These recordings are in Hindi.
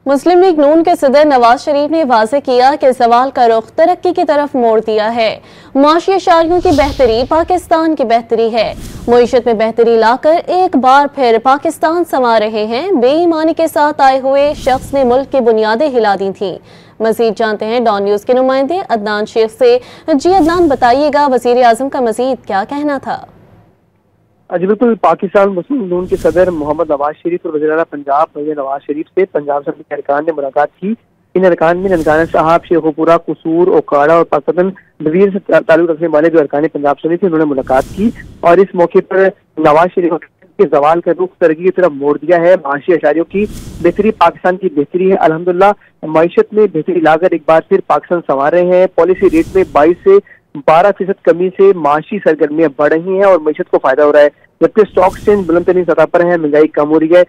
मुस्लिम लीग नून के सदर नवाज शरीफ ने वाज़ेह किया कि सवाल का रुख तरक्की की तरफ मोड़ दिया है। माशी अशारियों की बेहतरी पाकिस्तान की बेहतरी है। मईशत में बेहतरी लाकर एक बार फिर पाकिस्तान संवार रहे हैं। बेईमानी के साथ आए हुए शख्स ने मुल्क की बुनियादें हिला दी थी। मजीद जानते हैं डॉन न्यूज के नुमाइंदे अदनान शेख से। जी अदनान, बताइएगा वजीर आजम का मजीद क्या कहना था? जी बिल्कुल, पाकिस्तान मुस्लिम लीग नून के सदर मोहम्मद नवाज शरीफ और वज़ीर आला पंजाब भैया नवाज शरीफ से पंजाब असेंबली के अरकान ने मुलाकात की। इन अरकान में ननकाना साहब, शेखुपुरा, कसूर, ओकाड़ा और पाकिस्तान वजीर से ताल्लुक रखने वाले जो अरकान पंजाब असेंबली थे, उन्होंने मुलाकात की और इस मौके पर नवाज शरीफ के जवाल का रुख तरक्की की तरफ मोड़ दिया है। माशी अशारियों की बेहतरी पाकिस्तान की बेहतरी है। अल्हम्दुलिल्लाह मईशत में बेहतरी लाकर एक बार फिर पाकिस्तान संवार रहे हैं। पॉलिसी रेट में 22 से 12% कमी से माशी सरगर्मियां बढ़ रही हैं और मईशत को फायदा हो रहा है, जबकि स्टॉक एक्सचेंज बुलंद तरीन सतह पर है। महंगाई कम हो रही है।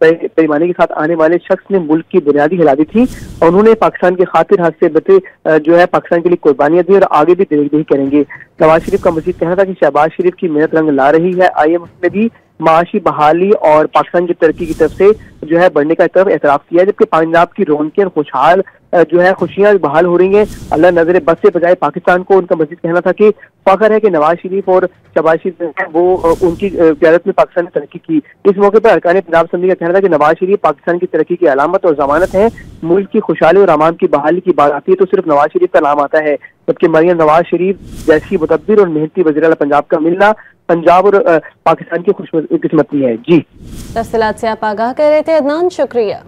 पैमाने के साथ आने वाले शख्स ने मुल्क की बुनियादी हिला दी थी और उन्होंने पाकिस्तान की खातिर हद से बते जो है पाकिस्तान के लिए कुर्बानियां दी और आगे भी देगी करेंगे। नवाज शरीफ का मजीद कहना था कि शहबाज शरीफ की मेहनत रंग ला रही है। IMF ने भी माशी बहाली और पाकिस्तान की तरक्की की तरफ से जो है बढ़ने का तरफ एतराफ किया, जबकि पंजाब की रौनकें खुशहाल जो है खुशियां बहाल हो रही हैं। अल्लाह नजर बस से बजाय पाकिस्तान को। उनका मजीद कहना था कि फख्र है कि नवाज शरीफ और शहबाज शरीफ वो उनकी क़यादत में पाकिस्तान ने तरक्की की। इस मौके पर अरकान पंजाब असेंबली का कहना था कि नवाज शरीफ पाकिस्तान की तरक्की की अलामत और जमानत है। मुल्क की खुशहाली और अवाम की बहाली की बात आती है तो सिर्फ नवाज शरीफ का नाम आता है, जबकि मरियम नवाज शरीफ जैसी मुतब्बिर और मेहनती वज़ीर आला पंजाब का मिलना पंजाब और पाकिस्तान की खुशकिस्मती है। जी, तफसीलात से आप आगाह कर रहे थे अदनान, शुक्रिया।